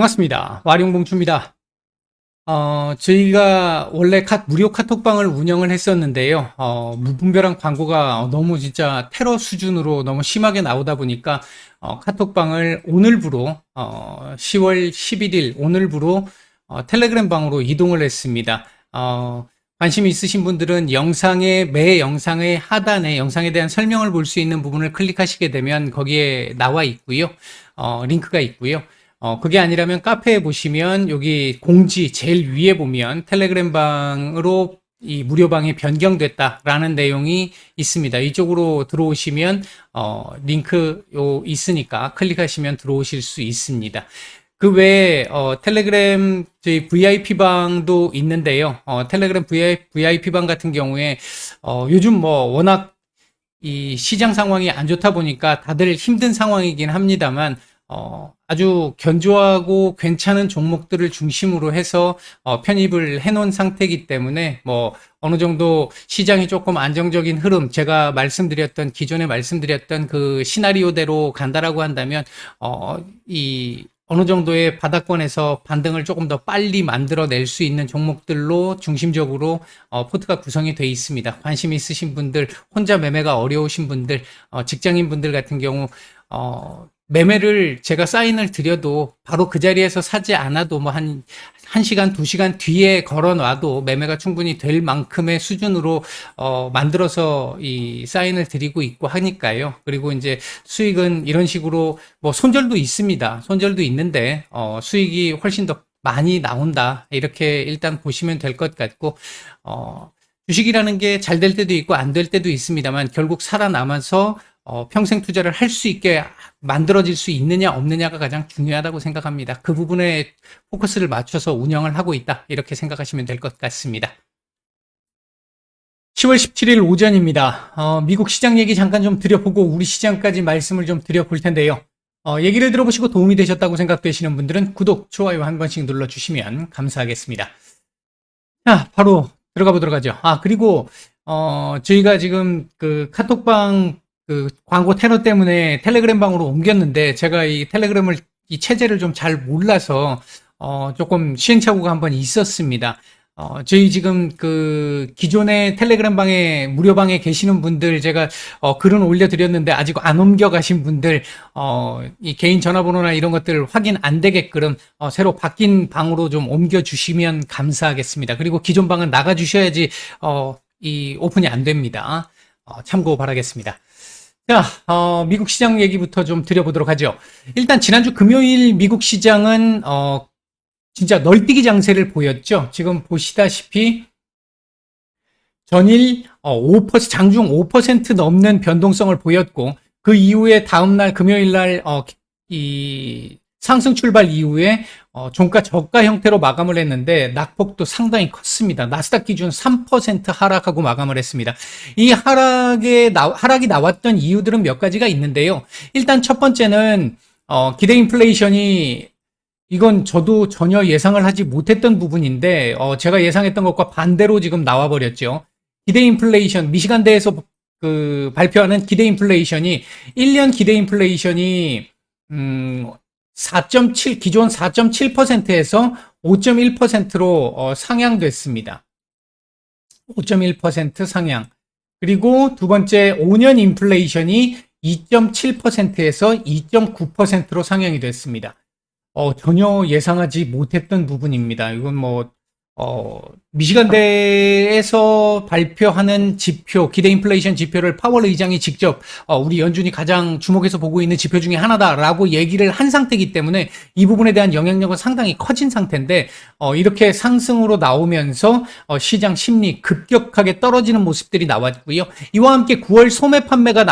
반갑습니다. 와룡봉추입니다. 저희가 원래 무료 카톡방을 운영을 했었는데요. 무분별한 광고가 너무 진짜 테러 수준으로 너무 심하게 나오다 보니까, 카톡방을 오늘부로, 10월 11일 오늘부로, 텔레그램 방으로 이동을 했습니다. 관심 있으신 분들은 매 영상의 하단에 영상에 대한 설명을 볼 수 있는 부분을 클릭하시게 되면 거기에 나와 있고요. 링크가 있고요. 그게 아니라면 카페에 보시면 여기 공지 제일 위에 보면 텔레그램 방으로 이 무료방이 변경됐다라는 내용이 있습니다. 이쪽으로 들어오시면 링크 있으니까 클릭하시면 들어오실 수 있습니다. 그 외에 텔레그램 저희 VIP 방도 있는데요. 텔레그램 VIP 방 같은 경우에 요즘 뭐 워낙 이 시장 상황이 안 좋다 보니까 다들 힘든 상황이긴 합니다만 아주 견조하고 괜찮은 종목들을 중심으로 해서 편입을 해놓은 상태이기 때문에 뭐 어느 정도 시장이 조금 안정적인 흐름, 제가 기존에 말씀드렸던 그 시나리오대로 간다라고 한다면 어느 정도의 바닥권에서 반등을 조금 더 빨리 만들어낼 수 있는 종목들로 중심적으로 포트가 구성이 되어 있습니다. 관심 있으신 분들, 혼자 매매가 어려우신 분들, 직장인 분들 같은 경우 매매를 제가 사인을 드려도 바로 그 자리에서 사지 않아도 뭐 한 1시간, 2시간 뒤에 걸어 놔도 매매가 충분히 될 만큼의 수준으로 만들어서 이 사인을 드리고 있고 하니까요. 그리고 이제 수익은 이런 식으로 뭐 손절도 있습니다. 손절도 있는데 수익이 훨씬 더 많이 나온다. 이렇게 일단 보시면 될 것 같고 주식이라는 게 잘 될 때도 있고 안 될 때도 있습니다만 결국 살아남아서 평생 투자를 할 수 있게 만들어질 수 있느냐 없느냐가 가장 중요하다고 생각합니다. 그 부분에 포커스를 맞춰서 운영을 하고 있다. 이렇게 생각하시면 될 것 같습니다. 10월 17일 오전입니다. 미국 시장 얘기 잠깐 좀 드려보고 우리 시장까지 말씀을 좀 드려볼 텐데요. 얘기를 들어보시고 도움이 되셨다고 생각되시는 분들은 구독, 좋아요 한 번씩 눌러주시면 감사하겠습니다. 자, 바로 들어가 보도록 하죠. 그리고 저희가 지금 그 카톡방 그 광고 테러 때문에 텔레그램 방으로 옮겼는데 제가 이 체제를 좀 잘 몰라서 조금 시행착오가 한번 있었습니다. 저희 지금 그 기존의 텔레그램 방에 무료방에 계시는 분들 제가 글은 올려드렸는데 아직 안 옮겨가신 분들 이 개인 전화번호나 이런 것들 확인 안 되게끔 새로 바뀐 방으로 좀 옮겨주시면 감사하겠습니다. 그리고 기존 방은 나가주셔야지 이 오픈이 안 됩니다. 참고 바라겠습니다. 자, 미국 시장 얘기부터 좀 드려보도록 하죠. 일단 지난주 금요일 미국 시장은 진짜 널뛰기 장세를 보였죠. 지금 보시다시피 전일 5%, 장중 5% 넘는 변동성을 보였고 그 이후에 다음날 금요일날 이 상승 출발 이후에 종가 저가 형태로 마감을 했는데 낙폭도 상당히 컸습니다. 나스닥 기준 3% 하락하고 마감을 했습니다. 이 하락이 나왔던 이유들은 몇 가지가 있는데요. 일단 첫 번째는 기대 인플레이션이 이건 저도 전혀 예상을 하지 못했던 부분인데 제가 예상했던 것과 반대로 지금 나와버렸죠. 기대 인플레이션, 미시간대에서 그 발표하는 기대 인플레이션이 1년 기대 인플레이션이 4.7, 기존 4.7%에서 5.1%로 상향됐습니다. 5.1% 상향. 그리고 두 번째 5년 인플레이션이 2.7%에서 2.9%로 상향이 됐습니다. 전혀 예상하지 못했던 부분입니다. 이건 뭐 미시간대에서 발표하는 지표, 기대 인플레이션 지표를 파월 의장이 직접 우리 연준이 가장 주목해서 보고 있는 지표 중에 하나다라고 얘기를 한 상태이기 때문에 이 부분에 대한 영향력은 상당히 커진 상태인데 이렇게 상승으로 나오면서 시장 심리 급격하게 떨어지는 모습들이 나왔고요. 이와 함께 9월 소매 판매가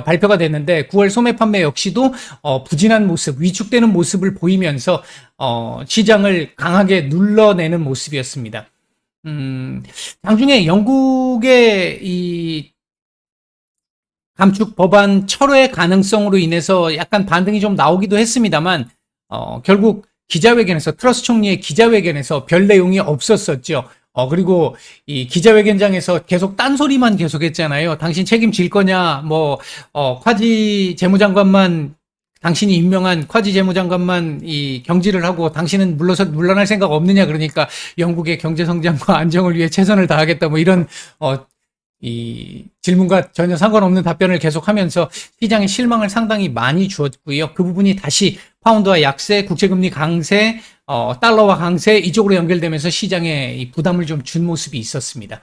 발표가 됐는데 9월 소매 판매 역시도 부진한 모습, 위축되는 모습을 보이면서 시장을 강하게 눌러내는 모습이었습니다. 장중에 영국의 이 감축 법안 철회 가능성으로 인해서 약간 반등이 좀 나오기도 했습니다만, 결국 트러스 총리의 기자회견에서 별 내용이 없었었죠. 그리고 이 기자회견장에서 계속 딴소리만 계속 했잖아요. 당신 책임질 거냐, 콰지 재무장관만 당신이 임명한 쿼지 재무장관만 이 경질을 하고 당신은 물러날 생각 없느냐 그러니까 영국의 경제 성장과 안정을 위해 최선을 다하겠다 뭐 이런 이 질문과 전혀 상관없는 답변을 계속하면서 시장에 실망을 상당히 많이 주었고요. 그 부분이 다시 파운드와 약세, 국제금리 강세, 달러와 강세 이쪽으로 연결되면서 시장에 이 부담을 좀 준 모습이 있었습니다.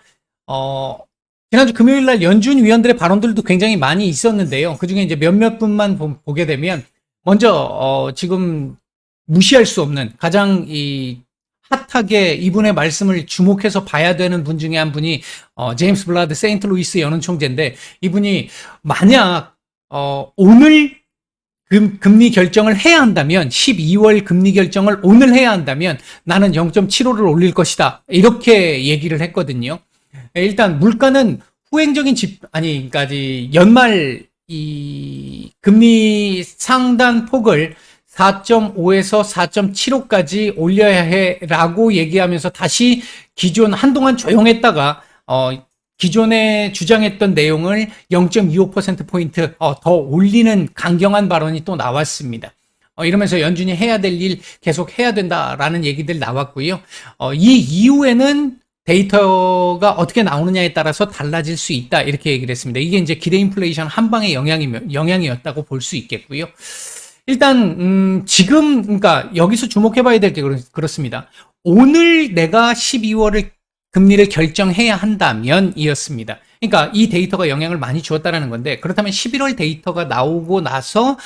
지난주 금요일 날 연준 위원들의 발언들도 굉장히 많이 있었는데요. 그중에 이제 몇몇 분만 보게 되면 먼저 지금 무시할 수 없는 가장 이 핫하게 이분의 말씀을 주목해서 봐야 되는 분 중에 한 분이 제임스 블라드 세인트루이스 연은 총재인데 이분이 만약 오늘 금리 결정을 해야 한다면 12월 금리 결정을 오늘 해야 한다면 나는 0.75를 올릴 것이다. 이렇게 얘기를 했거든요. 일단 물가는 후행적인 그러니까 연말 이 금리 상단 폭을 4.5에서 4.75까지 올려야 해라고 얘기하면서 다시 기존 한동안 조용했다가 기존에 주장했던 내용을 0.25%포인트 더 올리는 강경한 발언이 또 나왔습니다. 이러면서 연준이 해야 될 일 계속 해야 된다라는 얘기들 나왔고요. 이 이후에는 데이터가 어떻게 나오느냐에 따라서 달라질 수 있다 이렇게 얘기를 했습니다. 이게 이제 기대 인플레이션 한 방의 영향이었다고 볼 수 있겠고요. 일단 지금 그러니까 여기서 주목해봐야 될 게 그렇습니다. 오늘 내가 12월을 금리를 결정해야 한다면 이었습니다. 그러니까 이 데이터가 영향을 많이 주었다라는 건데 그렇다면 11월 데이터가 나오고 나서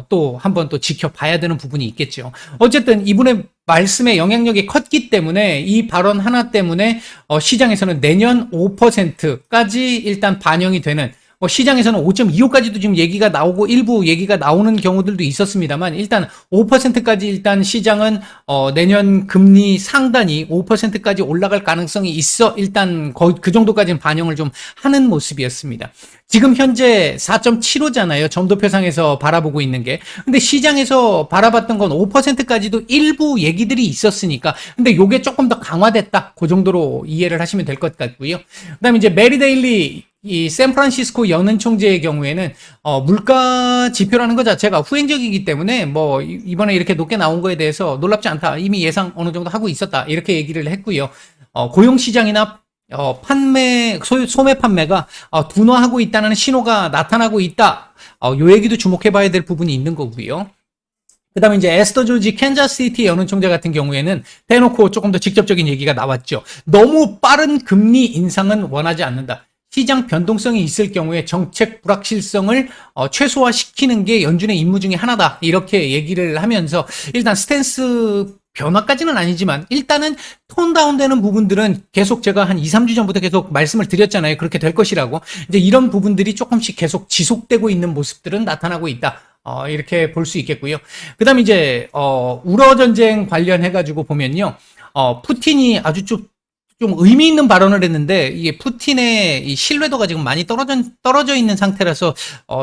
또 한번 또 지켜봐야 되는 부분이 있겠죠. 어쨌든 이분의 말씀의 영향력이 컸기 때문에 이 발언 하나 때문에 시장에서는 내년 5%까지 일단 반영이 되는 시장에서는 5.25까지도 지금 얘기가 나오고 일부 얘기가 나오는 경우들도 있었습니다만 일단 5%까지 일단 시장은 내년 금리 상단이 5%까지 올라갈 가능성이 있어 일단 그 정도까지는 반영을 좀 하는 모습이었습니다. 지금 현재 4.75잖아요. 점도표상에서 바라보고 있는 게. 근데 시장에서 바라봤던 건 5%까지도 일부 얘기들이 있었으니까. 근데 요게 조금 더 강화됐다. 그 정도로 이해를 하시면 될 것 같고요. 그다음에 이제 메리 데일리 이 샌프란시스코 연은 총재의 경우에는 물가 지표라는 것 자체가 후행적이기 때문에 뭐 이번에 이렇게 높게 나온 거에 대해서 놀랍지 않다. 이미 예상 어느 정도 하고 있었다. 이렇게 얘기를 했고요. 고용 시장이나 소매 판매가 둔화하고 있다는 신호가 나타나고 있다. 요 얘기도 주목해 봐야 될 부분이 있는 거고요. 그 다음에 이제 에스더 조지 캔자스시티 연은 총재 같은 경우에는 대놓고 조금 더 직접적인 얘기가 나왔죠. 너무 빠른 금리 인상은 원하지 않는다. 시장 변동성이 있을 경우에 정책 불확실성을 최소화시키는 게 연준의 임무 중에 하나다. 이렇게 얘기를 하면서 일단 스탠스 변화까지는 아니지만 일단은 톤 다운되는 부분들은 계속 제가 한 2, 3주 전부터 계속 말씀을 드렸잖아요. 그렇게 될 것이라고. 이제 이런 부분들이 조금씩 계속 지속되고 있는 모습들은 나타나고 있다. 이렇게 볼 수 있겠고요. 그 다음에 이제 우러 전쟁 관련해가지고 보면요. 푸틴이 아주 좀 의미 있는 발언을 했는데 이게 푸틴의 이 신뢰도가 지금 많이 떨어져 있는 상태라서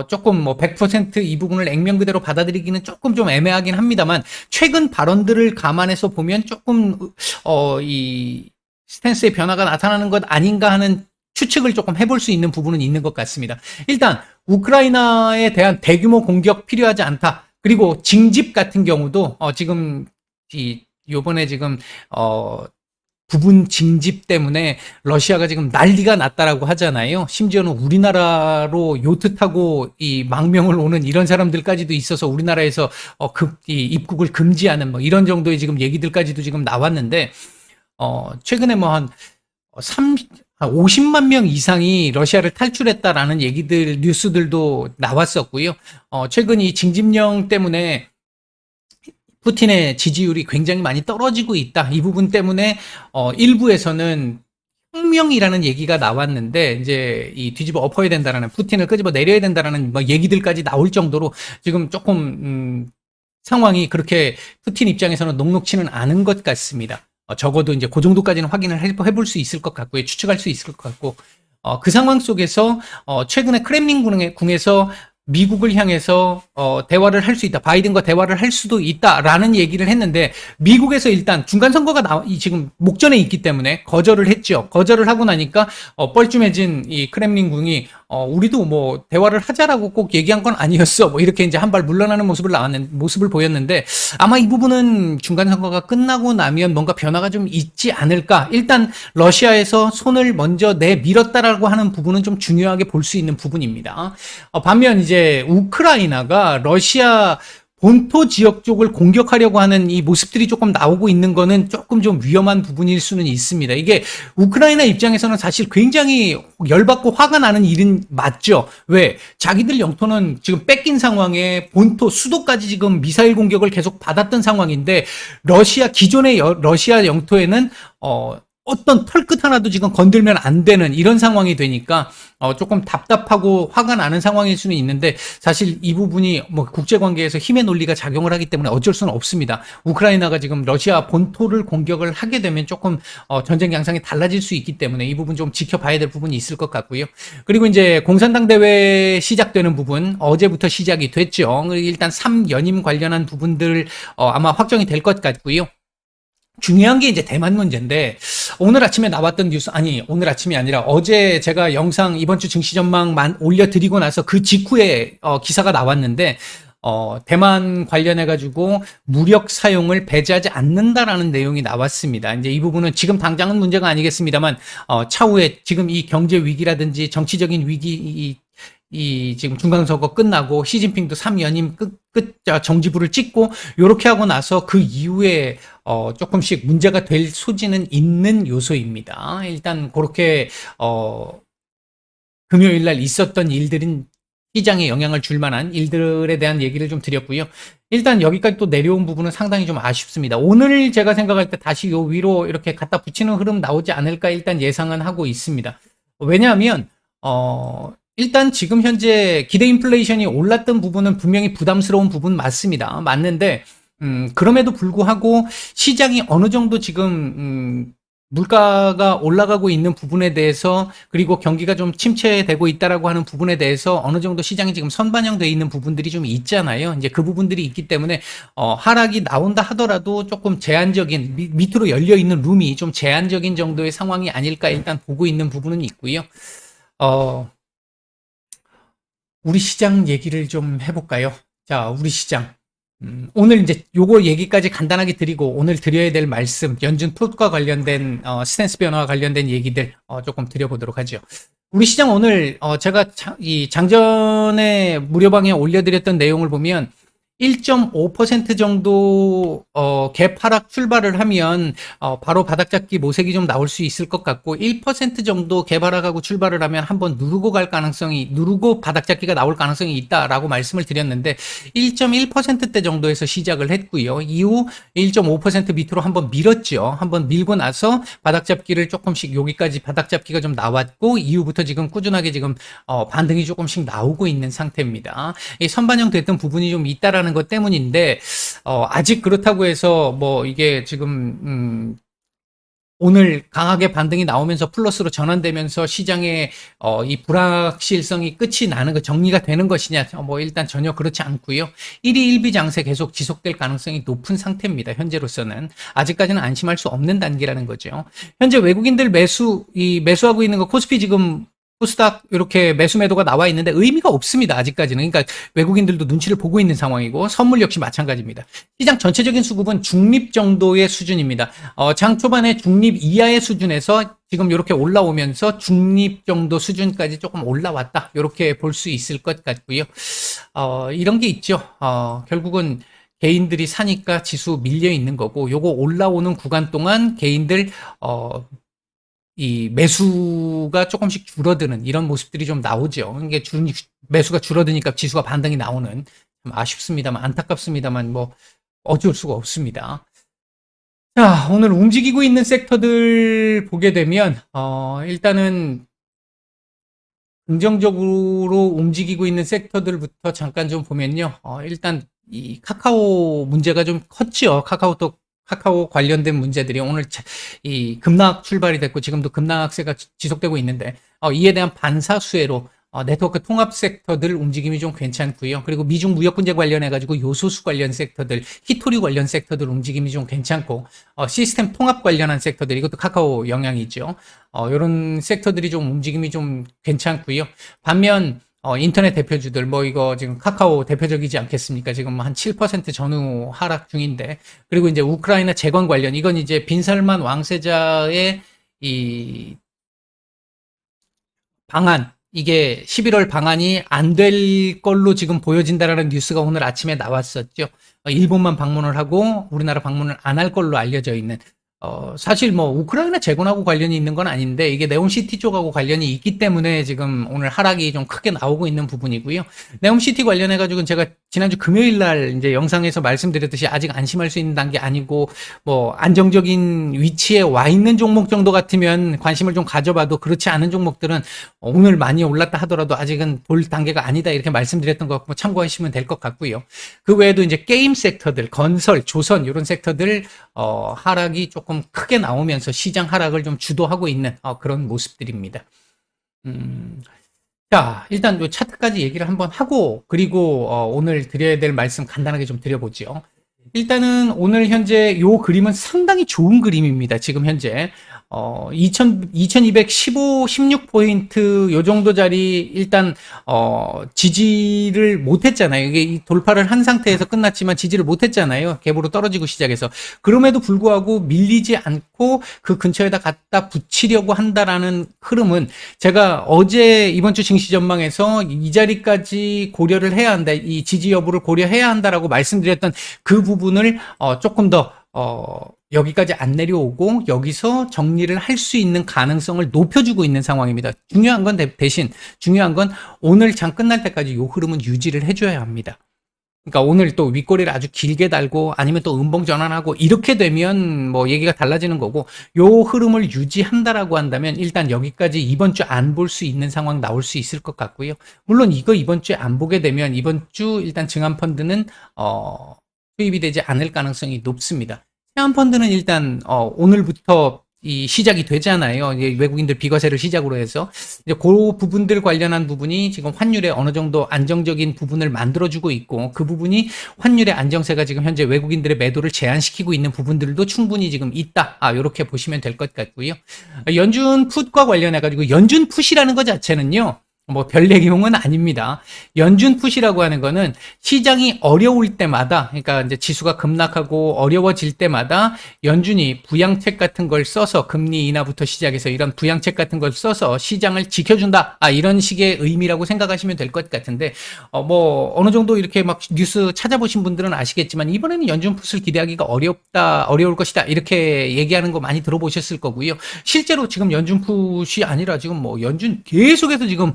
조금 뭐 100% 이 부분을 액면 그대로 받아들이기는 조금 좀 애매하긴 합니다만 최근 발언들을 감안해서 보면 조금 이 스탠스의 변화가 나타나는 것 아닌가 하는 추측을 조금 해볼 수 있는 부분은 있는 것 같습니다. 일단 우크라이나에 대한 대규모 공격 필요하지 않다. 그리고 징집 같은 경우도 지금 요번에 지금 부분 징집 때문에 러시아가 지금 난리가 났다라고 하잖아요. 심지어는 우리나라로 요트 타고 이 망명을 오는 이런 사람들까지도 있어서 우리나라에서 입국을 금지하는 뭐 이런 정도의 지금 얘기들까지도 지금 나왔는데 최근에 뭐 한 50만 명 이상이 러시아를 탈출했다라는 얘기들 뉴스들도 나왔었고요. 최근 이 징집령 때문에 푸틴의 지지율이 굉장히 많이 떨어지고 있다. 이 부분 때문에 일부에서는 혁명이라는 얘기가 나왔는데 이제 이 뒤집어 엎어야 된다라는 푸틴을 끄집어 내려야 된다라는 뭐 얘기들까지 나올 정도로 지금 조금 상황이 그렇게 푸틴 입장에서는 녹록치는 않은 것 같습니다. 적어도 이제 그 정도까지는 확인을 해볼 수 있을 것 같고요. 추측할 수 있을 것 같고 그 상황 속에서 최근에 크렘린 궁에서 미국을 향해서 대화를 할 수 있다. 바이든과 대화를 할 수도 있다라는 얘기를 했는데 미국에서 일단 중간 선거가 지금 목전에 있기 때문에 거절을 했죠. 거절을 하고 나니까 뻘쭘해진 이 크렘린궁이 우리도 뭐 대화를 하자라고 꼭 얘기한 건 아니었어. 뭐 이렇게 이제 한 발 물러나는 모습을 보였는데 아마 이 부분은 중간 선거가 끝나고 나면 뭔가 변화가 좀 있지 않을까. 일단 러시아에서 손을 먼저 내밀었다라고 하는 부분은 좀 중요하게 볼 수 있는 부분입니다. 반면 이제 우크라이나가 러시아 본토 지역 쪽을 공격하려고 하는 이 모습들이 조금 나오고 있는 거는 조금 좀 위험한 부분일 수는 있습니다. 이게 우크라이나 입장에서는 사실 굉장히 열받고 화가 나는 일은 맞죠. 왜? 자기들 영토는 지금 뺏긴 상황에 본토 수도까지 지금 미사일 공격을 계속 받았던 상황인데 기존의 러시아 영토에는 어떤 털끝 하나도 지금 건들면 안 되는 이런 상황이 되니까 조금 답답하고 화가 나는 상황일 수는 있는데 사실 이 부분이 뭐 국제관계에서 힘의 논리가 작용을 하기 때문에 어쩔 수는 없습니다. 우크라이나가 지금 러시아 본토를 공격을 하게 되면 조금 전쟁 양상이 달라질 수 있기 때문에 이 부분 좀 지켜봐야 될 부분이 있을 것 같고요. 그리고 이제 공산당 대회 시작되는 부분 어제부터 시작이 됐죠. 일단 3연임 관련한 부분들 아마 확정이 될 것 같고요. 중요한 게 이제 대만 문제인데 오늘 아침에 나왔던 뉴스 오늘 아침이 아니라 어제 제가 영상 이번 주 증시 전망만 올려드리고 나서 그 직후에 기사가 나왔는데 대만 관련해 가지고 무력 사용을 배제하지 않는다라는 내용이 나왔습니다. 이제 이 부분은 지금 당장은 문제가 아니겠습니다만 차후에 지금 이 경제 위기라든지 정치적인 위기 지금 중간선거 끝나고 시진핑도 3연임 정지부를 찍고 요렇게 하고 나서 그 이후에 조금씩 문제가 될 소지는 있는 요소입니다. 일단 그렇게 금요일 날 있었던 일들은 시장에 영향을 줄 만한 일들에 대한 얘기를 좀 드렸고요. 일단 여기까지 또 내려온 부분은 상당히 좀 아쉽습니다. 오늘 제가 생각할 때 다시 요 위로 이렇게 갖다 붙이는 흐름 나오지 않을까 일단 예상은 하고 있습니다. 왜냐하면 일단 지금 현재 기대 인플레이션이 올랐던 부분은 분명히 부담스러운 부분 맞습니다. 맞는데 그럼에도 불구하고 시장이 어느 정도 지금 물가가 올라가고 있는 부분에 대해서 그리고 경기가 좀 침체되고 있다라고 하는 부분에 대해서 어느 정도 시장이 지금 선반영되어 있는 부분들이 좀 있잖아요. 이제 그 부분들이 있기 때문에 하락이 나온다 하더라도 조금 제한적인 밑으로 열려 있는 룸이 좀 제한적인 정도의 상황이 아닐까 일단 보고 있는 부분은 있고요. 우리 시장 얘기를 좀 해볼까요? 자, 우리 시장. 오늘 이제 요거 얘기까지 간단하게 드리고 오늘 드려야 될 말씀, 연준 풋과 관련된 스탠스 변화와 관련된 얘기들 조금 드려보도록 하죠. 우리 시장 오늘 제가 이 장전에 무료방에 올려드렸던 내용을 보면 1.5% 정도 갭 하락 출발을 하면 바로 바닥잡기 모색이 좀 나올 수 있을 것 같고 1% 정도 갭 하락하고 출발을 하면 한번 누르고 바닥잡기가 나올 가능성이 있다라고 말씀을 드렸는데 1.1%대 정도에서 시작을 했고요. 이후 1.5% 밑으로 한번 밀었죠. 한번 밀고 나서 바닥잡기를 조금씩 여기까지 바닥잡기가 좀 나왔고 이후부터 지금 꾸준하게 지금 반등이 조금씩 나오고 있는 상태입니다. 이 선반영 됐던 부분이 좀 있다라는 것 때문인데 아직 그렇다고 해서 뭐 이게 지금 오늘 강하게 반등이 나오면서 플러스로 전환되면서 시장의 이 불확실성이 끝이 나는 거 정리가 되는 것이냐 뭐 일단 전혀 그렇지 않고요. 1위 1비 장세 계속 지속될 가능성이 높은 상태입니다. 현재로서는 아직까지는 안심할 수 없는 단계라는 거죠. 현재 외국인들 매수하고 있는 거 코스피 지금 코스닥 이렇게 매수 매도가 나와 있는데 의미가 없습니다. 아직까지는. 그러니까 외국인들도 눈치를 보고 있는 상황이고 선물 역시 마찬가지입니다. 시장 전체적인 수급은 중립 정도의 수준입니다. 장 초반에 중립 이하의 수준에서 지금 이렇게 올라오면서 중립 정도 수준까지 조금 올라왔다. 이렇게 볼 수 있을 것 같고요. 이런 게 있죠. 결국은 개인들이 사니까 지수 밀려 있는 거고 요거 올라오는 구간 동안 개인들 이 매수가 조금씩 줄어드는 이런 모습들이 좀 나오죠. 이게 매수가 줄어드니까 지수가 반등이 나오는 좀 아쉽습니다만 안타깝습니다만 뭐 어쩔 수가 없습니다. 자, 오늘 움직이고 있는 섹터들 보게 되면 일단은 긍정적으로 움직이고 있는 섹터들부터 잠깐 좀 보면요. 일단 이 카카오 문제가 좀 컸죠. 카카오 관련된 문제들이 오늘 이 급락 출발이 됐고 지금도 급락세가 지속되고 있는데 이에 대한 반사 수혜로 네트워크 통합 섹터들 움직임이 좀 괜찮고요. 그리고 미중 무역 분쟁 관련해 가지고 요소수 관련 섹터들, 히토류 관련 섹터들 움직임이 좀 괜찮고, 시스템 통합 관련한 섹터들, 이것도 카카오 영향이죠. 요런 섹터들이 좀 움직임이 좀 괜찮고요. 반면 인터넷 대표주들, 뭐 이거 지금 카카오 대표적이지 않겠습니까? 지금 한 7% 전후 하락 중인데, 그리고 이제 우크라이나 재건 관련, 이건 이제 빈살만 왕세자의 이 방안, 이게 11월 방안이 안 될 걸로 지금 보여진다라는 뉴스가 오늘 아침에 나왔었죠. 일본만 방문을 하고 우리나라 방문을 안 할 걸로 알려져 있는. 사실 뭐 우크라이나 재건하고 관련이 있는 건 아닌데 이게 네옴시티 쪽하고 관련이 있기 때문에 지금 오늘 하락이 좀 크게 나오고 있는 부분이고요. 네옴시티 관련해 가지고는 제가 지난주 금요일 날 이제 영상에서 말씀드렸듯이 아직 안심할 수 있는 단계 아니고 뭐 안정적인 위치에 와 있는 종목 정도 같으면 관심을 좀 가져봐도 그렇지 않은 종목들은 오늘 많이 올랐다 하더라도 아직은 볼 단계가 아니다 이렇게 말씀드렸던 것 같고 참고하시면 될 것 같고요. 그 외에도 이제 게임 섹터들, 건설, 조선 이런 섹터들 하락이 조금 크게 나오면서 시장 하락을 좀 주도하고 있는 그런 모습들입니다. 자, 일단 요 차트까지 얘기를 한번 하고 그리고 오늘 드려야 될 말씀 간단하게 좀 드려보죠. 일단은 오늘 현재 요 그림은 상당히 좋은 그림입니다. 지금 현재 2215, 16포인트 요 정도 자리 일단 지지를 못했잖아요. 이게 돌파를 한 상태에서 끝났지만 지지를 못했잖아요. 갭으로 떨어지고 시작해서. 그럼에도 불구하고 밀리지 않고 그 근처에다 갖다 붙이려고 한다라는 흐름은 제가 어제 이번 주 증시 전망에서 이 자리까지 고려를 해야 한다. 이 지지 여부를 고려해야 한다라고 말씀드렸던 그 부분을 조금 더 여기까지 안 내려오고 여기서 정리를 할 수 있는 가능성을 높여주고 있는 상황입니다. 중요한 건 대신 중요한 건 오늘 장 끝날 때까지 이 흐름은 유지를 해줘야 합니다. 그러니까 오늘 또 윗꼬리를 아주 길게 달고 아니면 또 음봉 전환하고 이렇게 되면 뭐 얘기가 달라지는 거고 이 흐름을 유지한다라고 한다면 일단 여기까지 이번 주 안 볼 수 있는 상황 나올 수 있을 것 같고요. 물론 이거 이번 주에 안 보게 되면 이번 주 일단 증한 펀드는 투입이 되지 않을 가능성이 높습니다. 태안 펀드는 일단 오늘부터 이 시작이 되잖아요. 이제 외국인들 비과세를 시작으로 해서 이제 그 부분들 관련한 부분이 지금 환율에 어느 정도 안정적인 부분을 만들어주고 있고 그 부분이 환율의 안정세가 지금 현재 외국인들의 매도를 제한시키고 있는 부분들도 충분히 지금 있다. 이렇게 보시면 될 것 같고요. 연준 풋과 관련해 가지고 연준 풋이라는 것 자체는요. 뭐 별 내용은 아닙니다. 연준 풋이라고 하는 거는 시장이 어려울 때마다, 그러니까 이제 지수가 급락하고 어려워질 때마다 연준이 부양책 같은 걸 써서 금리 인하부터 시작해서 이런 부양책 같은 걸 써서 시장을 지켜준다. 이런 식의 의미라고 생각하시면 될 것 같은데, 뭐 어느 정도 이렇게 막 뉴스 찾아보신 분들은 아시겠지만 이번에는 연준 풋을 기대하기가 어려울 것이다. 이렇게 얘기하는 거 많이 들어보셨을 거고요. 실제로 지금 연준 풋이 아니라 지금 뭐 연준 계속해서 지금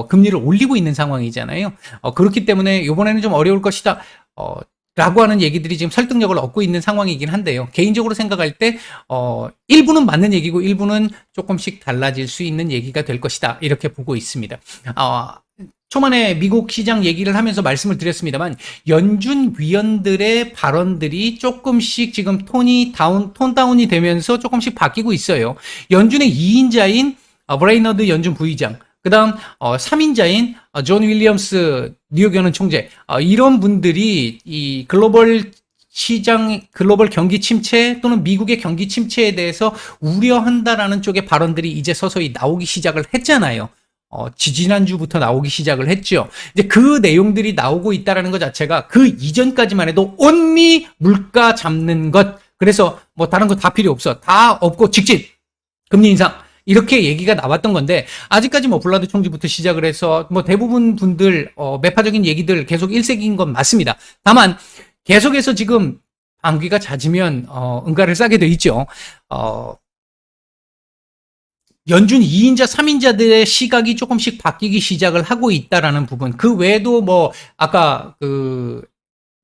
금리를 올리고 있는 상황이잖아요. 그렇기 때문에 이번에는 좀 어려울 것이다. 라고 하는 얘기들이 지금 설득력을 얻고 있는 상황이긴 한데요. 개인적으로 생각할 때, 일부는 맞는 얘기고 일부는 조금씩 달라질 수 있는 얘기가 될 것이다. 이렇게 보고 있습니다. 초반에 미국 시장 얘기를 하면서 말씀을 드렸습니다만, 연준 위원들의 발언들이 조금씩 지금 톤 다운이 되면서 조금씩 바뀌고 있어요. 연준의 2인자인 브레이너드 연준 부의장, 그 다음 3인자인 존 윌리엄스 뉴욕 연은 총재, 이런 분들이 이 글로벌 경기 침체 또는 미국의 경기 침체에 대해서 우려한다라는 쪽의 발언들이 이제 서서히 나오기 시작을 했잖아요. 지지난주부터 나오기 시작을 했죠. 이제 그 내용들이 나오고 있다라는 것 자체가 그 이전까지만 해도 온리 물가 잡는 것, 그래서 뭐 다른 거 다 필요 없어, 다 없고 직진 금리 인상, 이렇게 얘기가 나왔던 건데 아직까지 뭐 블라드 총지부터 시작을 해서 뭐 대부분 분들 매파적인 얘기들 계속 일색인 건 맞습니다. 다만 계속해서 지금 방귀가 잦으면 응가를 싸게 돼 있죠. 연준 2인자, 3인자들의 시각이 조금씩 바뀌기 시작을 하고 있다라는 부분. 그 외에도 뭐 아까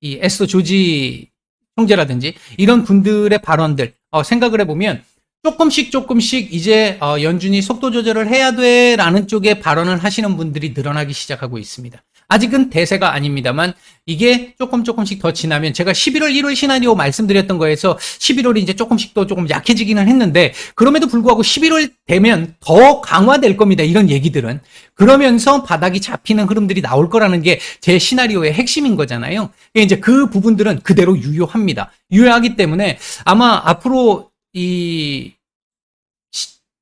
이 에스더 조지 총재라든지 이런 분들의 발언들 생각을 해보면 조금씩 이제 연준이 속도 조절을 해야 돼라는 쪽에 발언을 하시는 분들이 늘어나기 시작하고 있습니다. 아직은 대세가 아닙니다만 이게 조금씩 더 지나면 제가 11월 1월 시나리오 말씀드렸던 거에서 11월이 이제 조금씩 더 조금 약해지기는 했는데 그럼에도 불구하고 11월 되면 더 강화될 겁니다. 이런 얘기들은. 그러면서 바닥이 잡히는 흐름들이 나올 거라는 게 제 시나리오의 핵심인 거잖아요. 이제 그 부분들은 그대로 유효합니다. 유효하기 때문에 아마 앞으로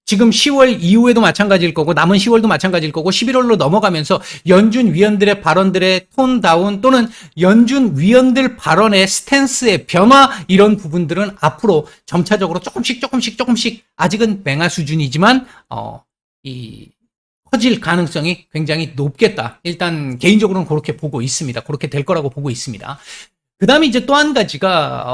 지금 10월 이후에도 마찬가지일 거고 남은 10월도 마찬가지일 거고 11월로 넘어가면서 연준 위원들의 발언들의 톤 다운 또는 연준 위원들 발언의 스탠스의 변화 이런 부분들은 앞으로 점차적으로 조금씩 아직은 맹하 수준이지만 커질 가능성이 굉장히 높겠다. 일단 개인적으로는 그렇게 보고 있습니다. 그렇게 될 거라고 보고 있습니다. 그 다음에 이제 또 한 가지가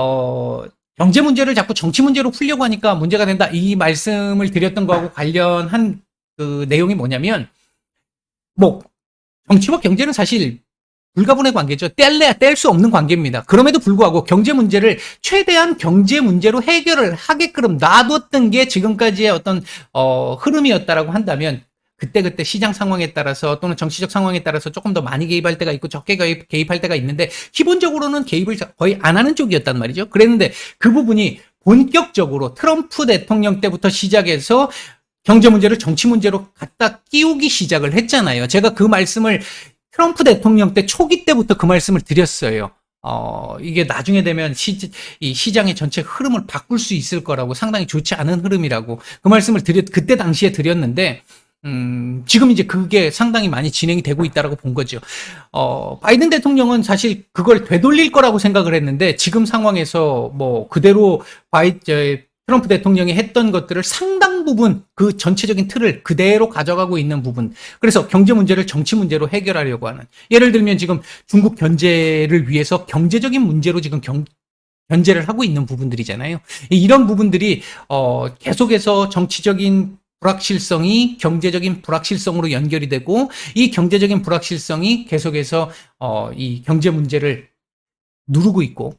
경제 문제를 자꾸 정치 문제로 풀려고 하니까 문제가 된다. 이 말씀을 드렸던 거하고 관련한 그 내용이 뭐냐면, 뭐, 정치와 경제는 사실 불가분의 관계죠. 뗄래야 뗄 수 없는 관계입니다. 그럼에도 불구하고 경제 문제를 최대한 경제 문제로 해결을 하게끔 놔뒀던 게 지금까지의 어떤, 흐름이었다라고 한다면, 그때 시장 상황에 따라서 또는 정치적 상황에 따라서 조금 더 많이 개입할 때가 있고 적게 개입할 때가 있는데 기본적으로는 개입을 거의 안 하는 쪽이었단 말이죠. 그랬는데 그 부분이 본격적으로 트럼프 대통령 때부터 시작해서 경제 문제를 정치 문제로 갖다 끼우기 시작을 했잖아요. 제가 그 말씀을 트럼프 대통령 때 초기 때부터 그 말씀을 드렸어요. 이게 나중에 되면 이 시장의 전체 흐름을 바꿀 수 있을 거라고 상당히 좋지 않은 흐름이라고 그 말씀을 그때 당시에 드렸는데 지금 이제 그게 상당히 많이 진행이 되고 있다라고 본 거죠. 바이든 대통령은 사실 그걸 되돌릴 거라고 생각을 했는데 지금 상황에서 뭐 그대로 트럼프 대통령이 했던 것들을 상당 부분 그 전체적인 틀을 그대로 가져가고 있는 부분. 그래서 경제 문제를 정치 문제로 해결하려고 하는. 예를 들면 지금 중국 견제를 위해서 경제적인 문제로 지금 견제를 하고 있는 부분들이잖아요. 이런 부분들이 계속해서 정치적인 불확실성이 경제적인 불확실성으로 연결이 되고 이 경제적인 불확실성이 계속해서 이 경제 문제를 누르고 있고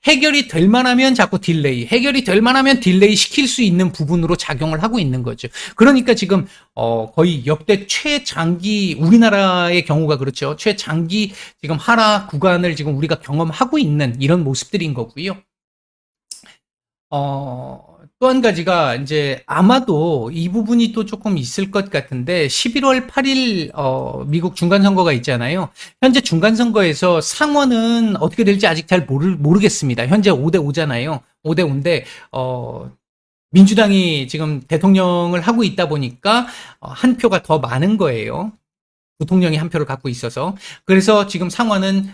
해결이 될 만하면 자꾸 딜레이, 해결이 될 만하면 딜레이 시킬 수 있는 부분으로 작용을 하고 있는 거죠. 그러니까 지금 거의 역대 최장기 우리나라의 경우가 그렇죠. 최장기 지금 하락 구간을 지금 우리가 경험하고 있는 이런 모습들인 거고요. 또 한 가지가 이제 아마도 이 부분이 또 조금 있을 것 같은데 11월 8일 미국 중간선거가 있잖아요. 현재 중간선거에서 상원은 어떻게 될지 아직 잘 모르겠습니다. 현재 5대 5잖아요. 5대 5인데 민주당이 지금 대통령을 하고 있다 보니까 한 표가 더 많은 거예요. 부통령이 한 표를 갖고 있어서. 그래서 지금 상원은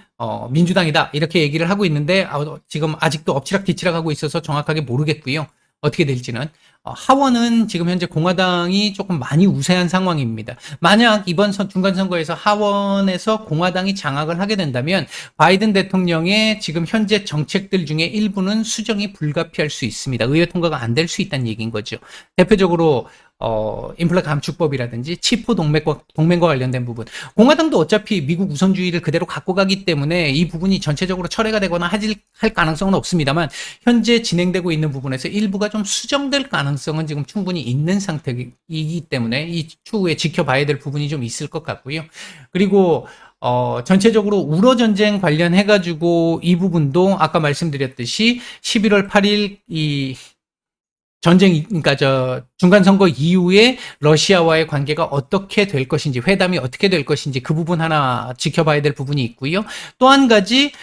민주당이다 이렇게 얘기를 하고 있는데 지금 아직도 엎치락뒤치락 하고 있어서 정확하게 모르겠고요. 어떻게 될지는. 하원은 지금 현재 공화당이 조금 많이 우세한 상황입니다. 만약 이번 중간선거에서 하원에서 공화당이 장악을 하게 된다면 바이든 대통령의 지금 현재 정책들 중에 일부는 수정이 불가피할 수 있습니다. 의회 통과가 안 될 수 있다는 얘기인 거죠. 대표적으로 인플레 감축법이라든지 치포 동맹과 관련된 부분. 공화당도 어차피 미국 우선주의를 그대로 갖고 가기 때문에 이 부분이 전체적으로 철회가 되거나 할 가능성은 없습니다만 현재 진행되고 있는 부분에서 일부가 좀 수정될 가능성은 지금 충분히 있는 상태이기 때문에 이 추후에 지켜봐야 될 부분이 좀 있을 것 같고요. 그리고 전체적으로 우러 전쟁 관련해가지고 이 부분도 아까 말씀드렸듯이 11월 8일 그러니까 중간선거 이후에 러시아와의 관계가 어떻게 될 것인지, 회담이 어떻게 될 것인지 그 부분 하나 지켜봐야 될 부분이 있고요. 또 한 가지,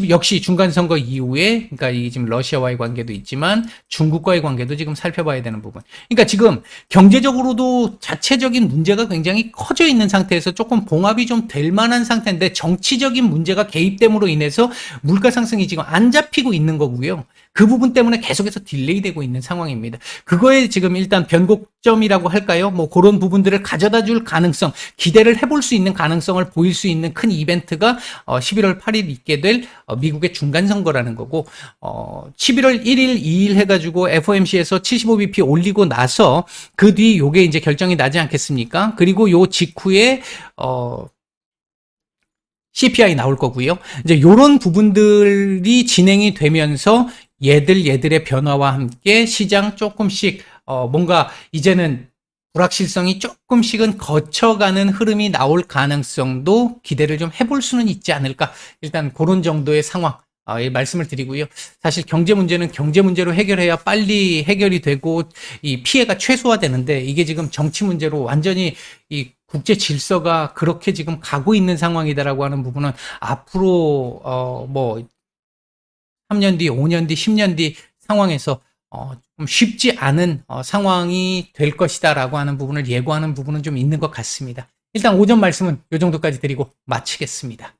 역시 중간선거 이후에, 그러니까 이 지금 러시아와의 관계도 있지만 중국과의 관계도 지금 살펴봐야 되는 부분. 그러니까 지금 경제적으로도 자체적인 문제가 굉장히 커져 있는 상태에서 조금 봉합이 좀 될 만한 상태인데 정치적인 문제가 개입됨으로 인해서 물가 상승이 지금 안 잡히고 있는 거고요. 그 부분 때문에 계속해서 딜레이 되고 있는 상황입니다. 그거에 지금 일단 변곡점이라고 할까요? 뭐 그런 부분들을 가져다 줄 가능성, 기대를 해볼 수 있는 가능성을 보일 수 있는 큰 이벤트가 11월 8일 있게 될 미국의 중간선거라는 거고 11월 1일, 2일 해가지고 FOMC에서 75bp 올리고 나서 그 뒤 요게 이제 결정이 나지 않겠습니까? 그리고 요 직후에 CPI 나올 거고요. 이제 요런 부분들이 진행이 되면서 얘들의 변화와 함께 시장 조금씩 뭔가 이제는 불확실성이 조금씩은 거쳐가는 흐름이 나올 가능성도 기대를 좀 해볼 수는 있지 않을까. 일단 그런 정도의 상황. 예, 말씀을 드리고요. 사실 경제 문제는 경제 문제로 해결해야 빨리 해결이 되고 이 피해가 최소화되는데 이게 지금 정치 문제로 완전히 이 국제 질서가 그렇게 지금 가고 있는 상황이다라고 하는 부분은 앞으로 뭐 3년 뒤, 5년 뒤, 10년 뒤 상황에서 좀 쉽지 않은 상황이 될 것이다라고 하는 부분을 예고하는 부분은 좀 있는 것 같습니다. 일단 오전 말씀은 이 정도까지 드리고 마치겠습니다.